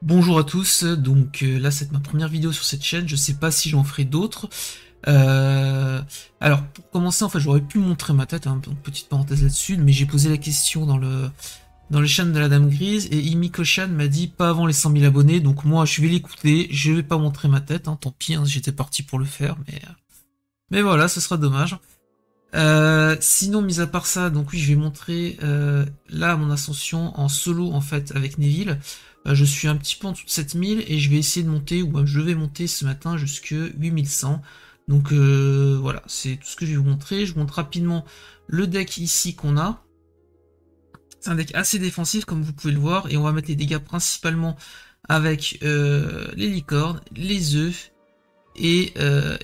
Bonjour à tous, donc là c'est ma première vidéo sur cette chaîne, je sais pas si j'en ferai d'autres. Alors pour commencer, en fait j'aurais pu montrer ma tête, hein, petite parenthèse là-dessus, mais j'ai posé la question dans le chaîne de la Dame Grise, et Imi Koshan m'a dit pas avant les 100 000 abonnés, donc moi je vais l'écouter, je vais pas montrer ma tête, hein, tant pis, hein, j'étais parti pour le faire, mais voilà, ce sera dommage. Sinon, mis à part ça, donc oui, je vais montrer là mon ascension en solo en fait avec Neville. Je suis un petit peu en dessous de 7000 et je vais essayer de monter, ou même je vais monter ce matin jusque 8100. Donc voilà, c'est tout ce que je vais vous montrer. Je vous montre rapidement le deck ici qu'on a. C'est un deck assez défensif comme vous pouvez le voir et on va mettre les dégâts principalement avec les licornes, les œufs et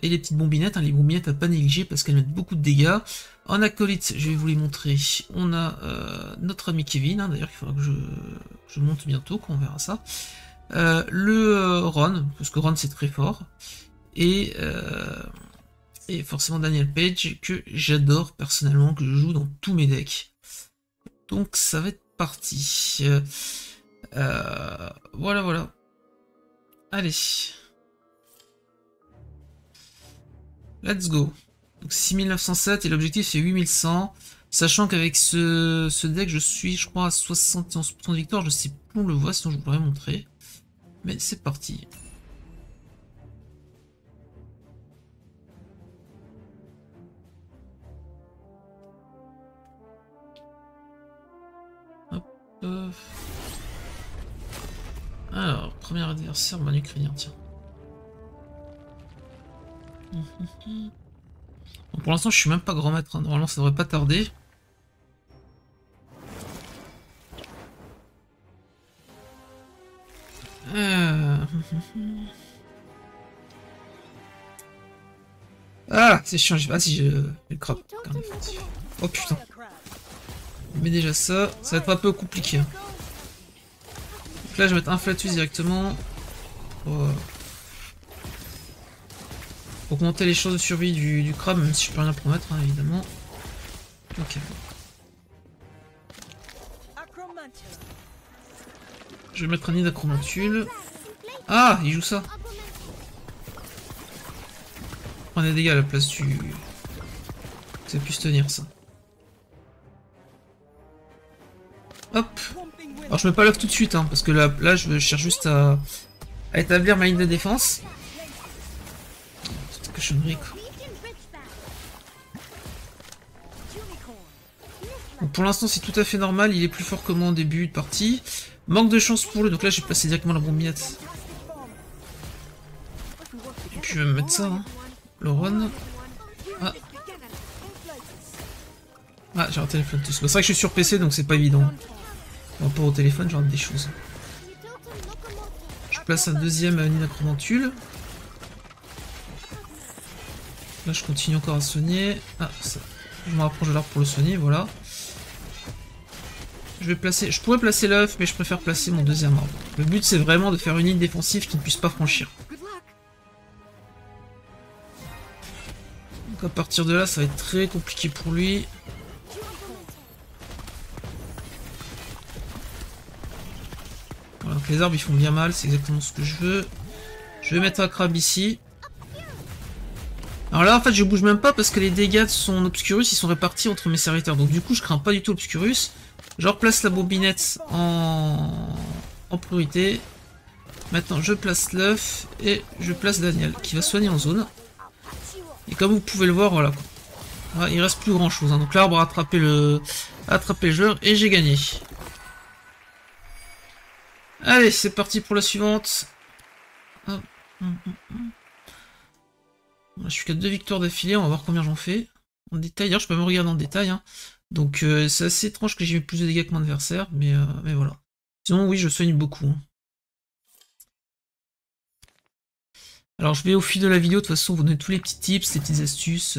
les petites bombinettes, hein. Les bombinettes à pas négliger parce qu'elles mettent beaucoup de dégâts. En acolyte, je vais vous les montrer. On a notre ami Kevin, hein, d'ailleurs il faudra que je monte bientôt, qu'on verra ça. Le Ron, parce que Ron c'est très fort. Et forcément Daniel Page, que j'adore personnellement, que je joue dans tous mes decks. Donc ça va être parti. Voilà. Allez. Let's go. Donc 6907 et l'objectif c'est 8100. Sachant qu'avec ce deck je suis je crois à 71% de victoire. Je sais plus on le voit sinon je vous l'aurais montré. Mais c'est parti. Hop. Alors, premier adversaire, Manu Ukrainien, tiens. Bon, pour l'instant, je suis même pas grand maître, hein. Normalement, ça devrait pas tarder. Ah, c'est chiant. Ah, si, j'ai le crabe. Oh putain. Mais déjà, ça va être un peu compliqué, hein. Donc là, je vais mettre Inflatus directement. Pour augmenter les chances de survie du crabe, même si je peux rien promettre, hein, évidemment. Ok. Je vais mettre un nid d'acromantule. Ah, il joue ça. Prends des dégâts à la place du... Ça puisse tenir ça. Hop. Alors je mets pas l'œuf tout de suite, hein, parce que là je cherche juste à établir ma ligne de défense. Cette cochonnerie quoi. Bon, pour l'instant c'est tout à fait normal, il est plus fort que moi en début de partie. Manque de chance pour lui, donc là j'ai placé directement la bombillette. Et puis je vais me mettre ça, hein. Le Ron. Ah, j'ai raté le Flatus. C'est vrai que je suis sur PC donc c'est pas évident. Par rapport au téléphone, j'ai des choses. Je place un deuxième nid d'acromantule. Là, je continue encore à soigner. Ah, ça. Je me rapproche de l'arbre pour le soigner, voilà. Je pourrais placer l'œuf, mais je préfère placer mon deuxième arbre. Le but, c'est vraiment de faire une ligne défensive qui ne puisse pas franchir. Donc à partir de là, ça va être très compliqué pour lui. Voilà, donc les arbres, ils font bien mal, c'est exactement ce que je veux. Je vais mettre un crabe ici. Alors là, en fait, je bouge même pas parce que les dégâts de son Obscurus, ils sont répartis entre mes serviteurs. Donc du coup, je crains pas du tout l'Obscurus. Je replace la bobinette en priorité. Maintenant, je place l'œuf et je place Daniel, qui va soigner en zone. Et comme vous pouvez le voir, voilà. Voilà, il reste plus grand chose, hein. Donc l'arbre a attrapé le joueur et j'ai gagné. Allez, c'est parti pour la suivante. Hop. Je suis qu'à 2 victoires d'affilée, on va voir combien j'en fais. En détail, d'ailleurs je peux me regarder en détail, hein. Donc c'est assez étrange que j'ai eu plus de dégâts que mon adversaire, mais voilà. Sinon oui, je soigne beaucoup, hein. Alors je vais au fil de la vidéo, de toute façon vous donner tous les petits tips, les petites astuces.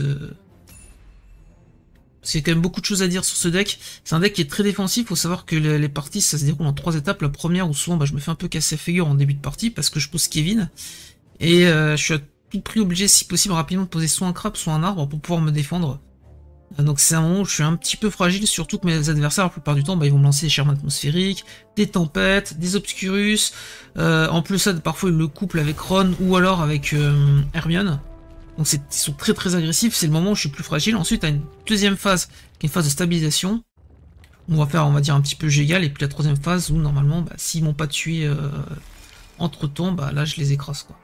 Parce qu'il y a quand même beaucoup de choses à dire sur ce deck. C'est un deck qui est très défensif, il faut savoir que les parties ça se déroule en 3 étapes. La première où souvent je me fais un peu casser la figure en début de partie parce que je pose Kevin. Et je suis à tout prix obligé si possible rapidement de poser soit un crabe soit un arbre pour pouvoir me défendre. Donc c'est un moment où je suis un petit peu fragile, surtout que mes adversaires, la plupart du temps, bah, ils vont me lancer des charmes atmosphériques, des tempêtes, des obscurus. En plus ça, parfois ils le couplent avec Ron ou alors avec Hermione. Donc ils sont très très agressifs, c'est le moment où je suis plus fragile. Ensuite, à une deuxième phase, qui est une phase de stabilisation. On va faire, on va dire, un petit peu gégal. Et puis la troisième phase où normalement, bah, s'ils m'ont pas tué entre temps, bah là je les écrase quoi.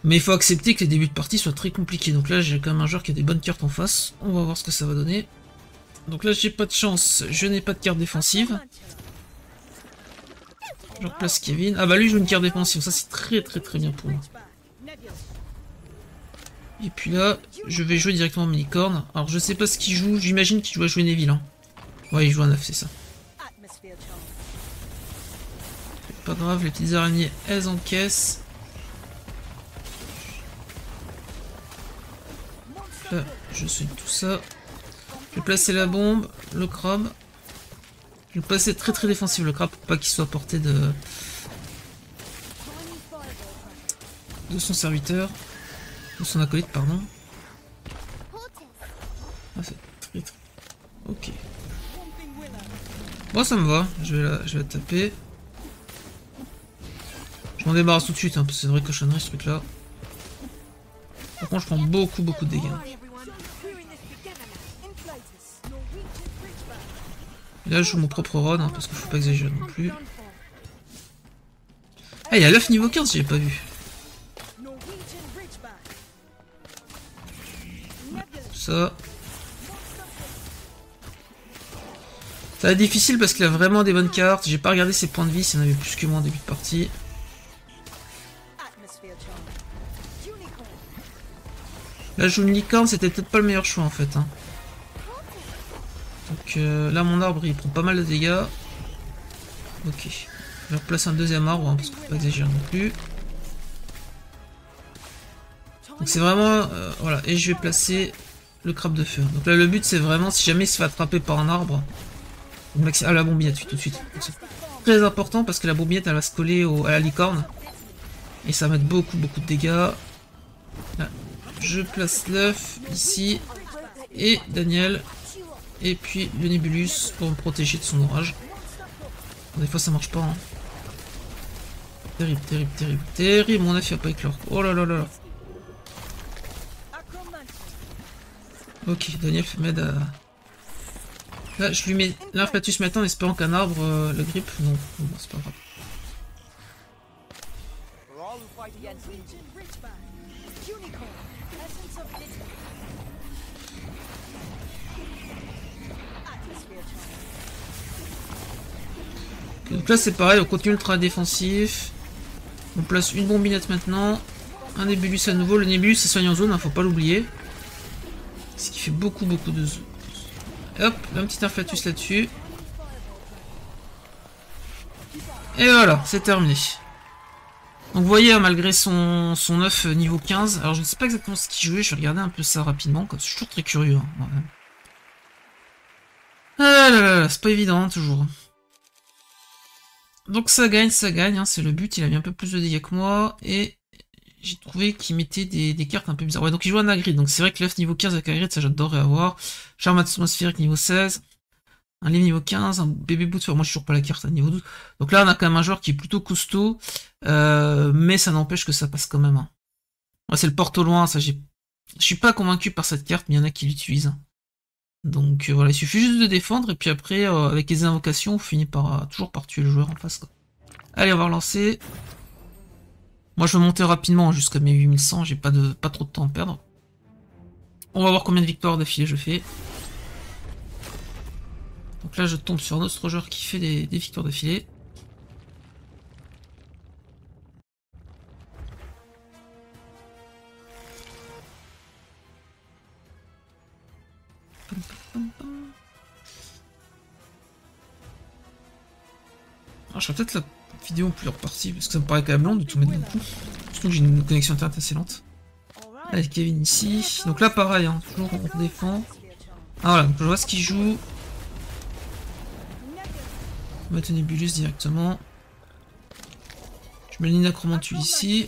Mais il faut accepter que les débuts de partie soient très compliqués. Donc là j'ai quand même un joueur qui a des bonnes cartes en face. On va voir ce que ça va donner. Donc là j'ai pas de chance, je n'ai pas de carte défensive. Je replace Kevin. Ah bah lui joue une carte défensive, ça c'est très très très bien pour moi. Et puis là, je vais jouer directement Minicorn. Alors je sais pas ce qu'il joue, j'imagine qu'il doit jouer Neville. Hein. Ouais, il joue un 9, c'est ça. Pas grave, les petites araignées, elles encaissent. Là, je suis tout ça. Je vais placer la bombe, le crabe. Je vais placer très très défensif le crabe pour pas qu'il soit à portée de son serviteur. De son acolyte, pardon. Ah, c'est très très... Ok. Bon, ça me va, je vais la taper. Je m'en débarrasse tout de suite, hein, parce que c'est une vraie cochonnerie ce truc là. Par contre, je prends beaucoup de dégâts. Et là, je joue mon propre Ron, hein, parce qu'il faut pas exagérer non plus. Ah, il y a l'œuf niveau 15, j'ai pas vu. Ça. Ça va être difficile parce qu'il a vraiment des bonnes cartes. J'ai pas regardé ses points de vie, s'il y en avait plus que moi en début de partie. Là, je joue une licorne, c'était peut-être pas le meilleur choix en fait. Hein. Donc là, mon arbre il prend pas mal de dégâts. Ok. Je vais replacer un deuxième arbre hein, parce qu'il faut pas exagérer non plus. Donc c'est vraiment... voilà. Et je vais placer le crabe de feu. Donc là, le but c'est vraiment, si jamais il se fait attraper par un arbre. Ah, la bombillette tout de suite. C'est très important parce que la bombillette elle va se coller à la licorne. Et ça va mettre beaucoup de dégâts. Là, je place l'œuf ici. Et Daniel. Et puis le Nébulus pour me protéger de son orage. Des fois ça marche pas. Hein. Terrible. Mon œuf il va pas éclore. Oh là là là là. Ok, Daniel m'aide à... Là, je lui mets l'inflatus maintenant en espérant qu'un arbre le grippe. Non, bon, c'est pas grave. Donc là, c'est pareil, on continue ultra défensif. On place une bombinette maintenant. Un Nébulus à nouveau. Le Nébulus, c'est soigne en zone, hein, faut pas l'oublier. Ce qui fait beaucoup de zone. Hop, un petit inflatus là-dessus. Et voilà, c'est terminé. Donc vous voyez, malgré son œuf niveau 15, alors je ne sais pas exactement ce qu'il jouait, je vais regarder un peu ça rapidement, je suis toujours très curieux. Hein, ouais. Ah là là, c'est pas évident, hein, toujours. Donc ça gagne, hein, c'est le but, il a mis un peu plus de dégâts que moi, et j'ai trouvé qu'il mettait des cartes un peu bizarres. Ouais, donc il joue un Hagrid, donc c'est vrai que l'œuf niveau 15 avec Hagrid, ça j'adorerais avoir. Charme atmosphérique niveau 16. Un livre niveau 15, un bébé bout de fer. Moi, je suis toujours pas la carte à niveau 12. Donc là, on a quand même un joueur qui est plutôt costaud. Mais ça n'empêche que ça passe quand même. Hein. Ouais, c'est le porte au loin. Ça, je suis pas convaincu par cette carte, mais il y en a qui l'utilisent. Donc voilà, il suffit juste de défendre. Et puis après, avec les invocations, on finit par toujours par tuer le joueur en face. Quoi. Allez, on va relancer. Moi, je vais monter rapidement jusqu'à mes 8100. J'ai pas trop de temps à perdre. On va voir combien de victoires d'affilée je fais. Donc là, je tombe sur un autre joueur qui fait des victoires d'affilée. Alors, je ferai peut-être la vidéo en plusieurs parties, parce que ça me paraît quand même long de tout mettre d'un coup. Surtout que j'ai une connexion internet assez lente. Avec Kevin ici. Donc là, pareil, hein, toujours on défend. Ah voilà, donc je vois ce qu'il joue. On va mettre Nébulus directement. Je mets le Ninacromantu ici.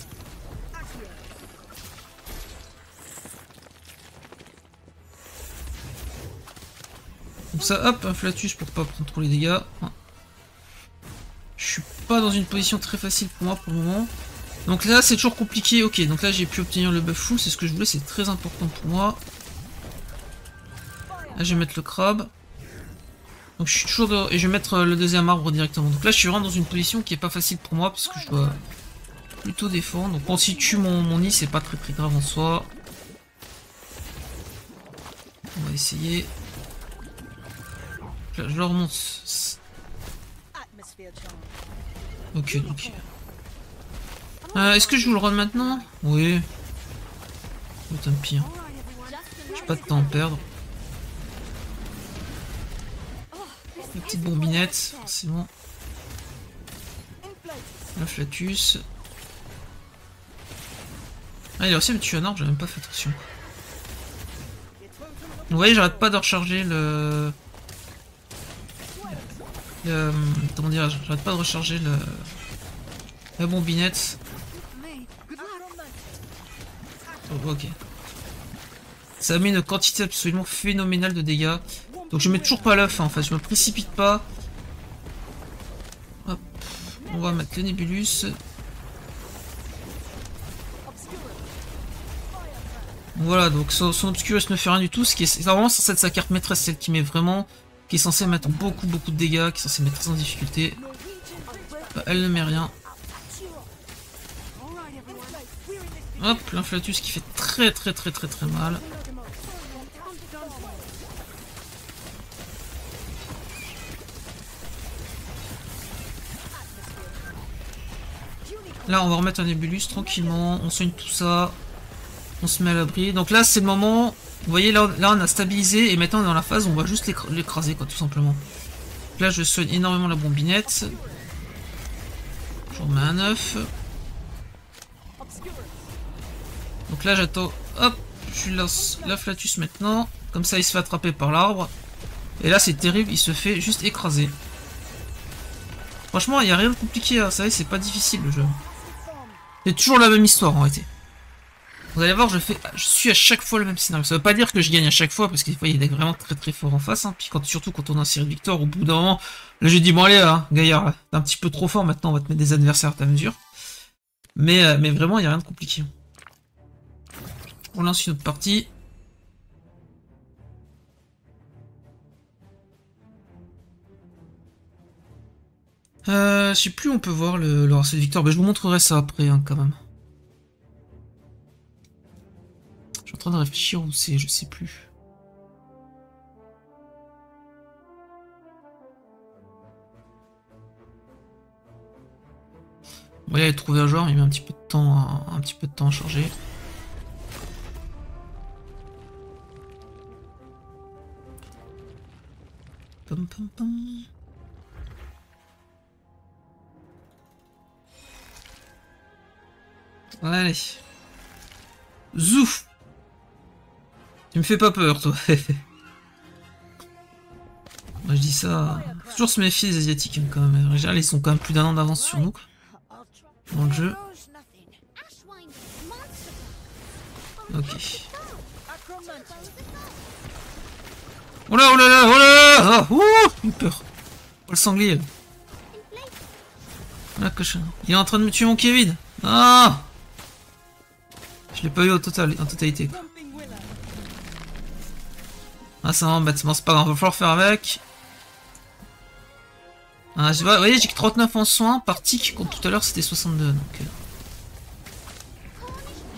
Donc ça, hop, un Flatus pour pas prendre trop les dégâts. Je suis pas dans une position très facile pour moi pour le moment. Donc là, c'est toujours compliqué. Ok, donc là, j'ai pu obtenir le buff full. C'est ce que je voulais, c'est très important pour moi. Là, je vais mettre le crabe. Donc je suis toujours de... Et je vais mettre le deuxième arbre directement. Donc là, je suis vraiment dans une position qui est pas facile pour moi, parce que je dois plutôt défendre. Donc quand il tue mon nid, c'est pas très grave en soi. On va essayer. Là, je le remonte. Ok, donc... est-ce que je vous le run maintenant? Oui. Tant pis. J'ai pas de temps à perdre. La petite bombinette, forcément. Le Flatus. Ah, il a réussi à me tuer un arbre, j'ai même pas fait attention. Vous voyez, j'arrête pas de recharger comment dire, j'arrête pas de recharger la bombinette. Oh, ok. Ça met une quantité absolument phénoménale de dégâts. Donc je mets toujours pas l'œuf, hein, en fait, je me précipite pas. Hop. On va mettre le Nébulus. Voilà, donc son Obscurus ne fait rien du tout, ce qui est vraiment censé être sa carte maîtresse, celle qui met vraiment, qui est censée mettre beaucoup de dégâts, qui est censée mettre très en difficulté. Bah, elle ne met rien. Hop, l'Inflatus qui fait très mal. Là, on va remettre un Nébulus tranquillement, on soigne tout ça, on se met à l'abri. Donc là, c'est le moment, vous voyez, là on a stabilisé, et maintenant on est dans la phase où on va juste l'écraser, quoi, tout simplement. Donc là, je soigne énormément la bombinette. Je remets un œuf. Donc là, j'attends, hop, je lui lance la Flatus maintenant, comme ça il se fait attraper par l'arbre. Et là, c'est terrible, il se fait juste écraser. Franchement, il n'y a rien de compliqué, hein. Vous savez, c'est pas difficile le jeu. C'est toujours la même histoire en réalité. Vous allez voir, je suis à chaque fois le même scénario. Ça veut pas dire que je gagne à chaque fois, parce que des fois il y a des vraiment très forts en face. Hein. Puis surtout quand on a une série de victoires, au bout d'un moment, là j'ai dit bon allez, hein, Gaillard, t'es un petit peu trop fort maintenant, on va te mettre des adversaires à ta mesure. Mais vraiment, il n'y a rien de compliqué. On lance une autre partie. Je sais plus où on peut voir le raceau de victoire, mais je vous montrerai ça après hein, quand même. Je suis en train de réfléchir où c'est, je sais plus. Bon, il a trouvé un joueur, il met un petit peu de temps à charger. Pom pom pom. Allez. Zouf. Tu me fais pas peur, toi. Moi, je dis ça. Faut toujours se méfier des Asiatiques, hein, quand même. En général, ils sont quand même plus d'un an d'avance sur nous. Dans le jeu. Ok. Oh là, oh là là, oh là là. Ah, ouh, j'ai eu peur. Oh, le sanglier. Ah, cochon. Il est en train de me tuer mon Kevin. Ah. Je l'ai pas eu en totalité. Quoi. Ah, ça m'embête, c'est pas grave, va falloir faire avec. Ah, vous voyez, j'ai que 39 en soins par tic, comme tout à l'heure c'était 62. Donc,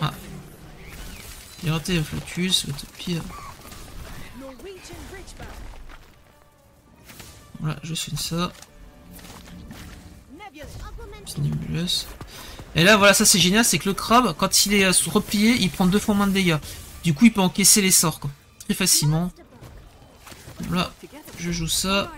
ah. J'ai raté un Flatus, le pire. Voilà, je suis ça. Petit Nébulus. Et là, voilà, ça c'est génial, c'est que le crabe, quand il est replié, il prend 2 fois moins de dégâts. Du coup, il peut encaisser les sorts, quoi. Très facilement. Voilà, je joue ça.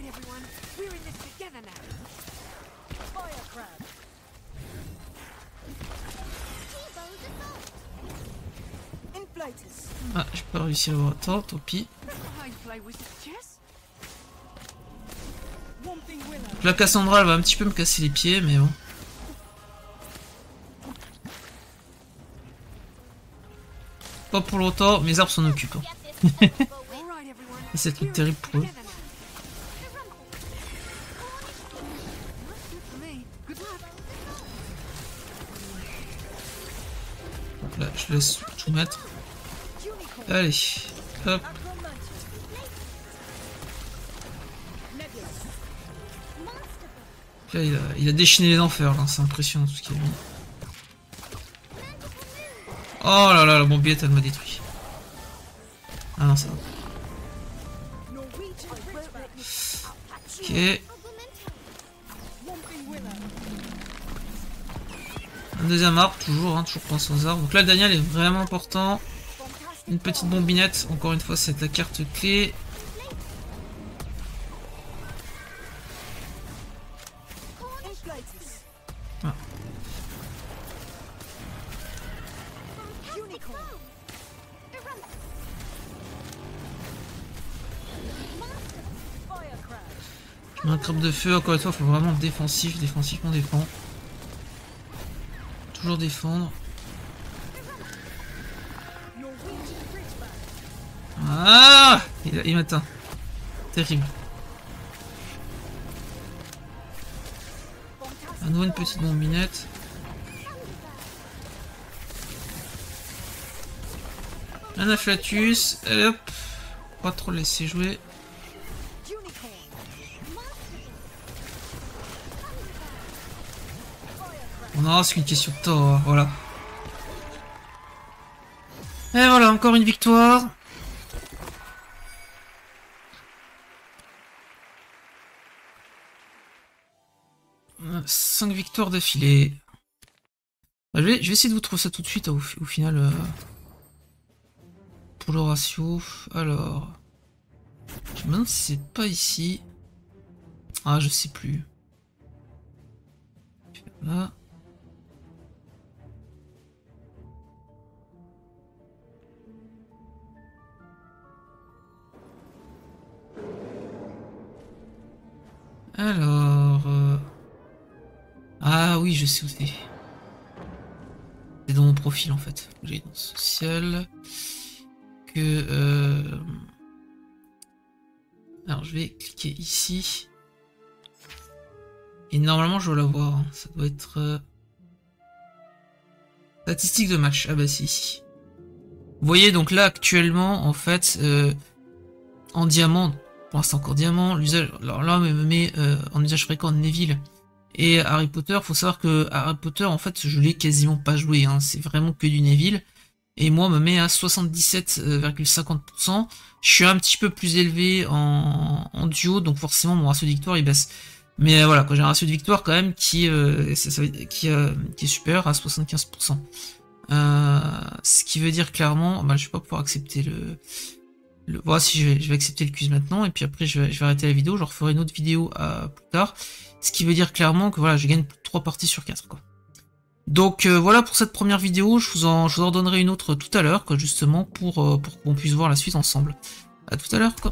Ah, j'ai pas réussi à l'avoir. Tant pis. Donc la Cassandra, elle va un petit peu me casser les pieds, mais bon. Pas pour longtemps, mes arbres s'en occupent. Hein. C'est le truc terrible pour eux. Là, je laisse tout mettre. Allez, hop. Là, il a déchaîné les enfers, là. C'est impressionnant tout ce qu'il a mis. Oh là là, la bombillette, elle m'a détruit. Ah non, ça va. Ok. Un deuxième arbre, toujours, hein, toujours penser aux arbres. Donc là, le Daniel est vraiment important. Une petite bombinette, encore une fois, c'est la carte clé. Ah. Je mets un crabe de feu, encore une fois, il faut vraiment défensif, défensif, on défend. Toujours défendre. Ah, il m'atteint. Terrible. À nouveau une petite bombinette. Un afflatus. Hop. Pas trop le laisser jouer. Non, c'est une question de temps, hein, voilà. Et voilà, encore une victoire. « 5 victoires d'affilée. » Je vais essayer de vous trouver ça tout de suite au final. Pour le ratio. Alors. Je me demande si c'est pas ici. Ah, je sais plus. Là. Alors... Ah oui, je sais où c'est. C'est dans mon profil en fait. J'ai dans social. Que... Alors je vais cliquer ici. Et normalement je dois l'avoir. Hein. Ça doit être... Statistiques de match. Ah bah c'est ici. Vous voyez donc là actuellement en fait... en diamant... Pour l'instant encore diamant. L'usage... Alors là me met en usage fréquent de Neville. Et Harry Potter, faut savoir que Harry Potter, en fait, je l'ai quasiment pas joué, hein. C'est vraiment que du Neville. Et moi, me met à 77,50%. Je suis un petit peu plus élevé en duo, donc forcément, mon ratio de victoire, il baisse. Mais voilà, quand j'ai un ratio de victoire, quand même, qui est supérieur à 75%. Ce qui veut dire clairement, bah, je vais pas pouvoir accepter voilà, si je vais accepter le quiz maintenant, et puis après, je vais arrêter la vidéo, je referai une autre vidéo plus tard. Ce qui veut dire clairement que voilà, je gagne 3 parties sur 4 quoi. Donc voilà pour cette première vidéo, je vous en donnerai une autre tout à l'heure quoi, justement pour qu'on puisse voir la suite ensemble. À tout à l'heure quoi.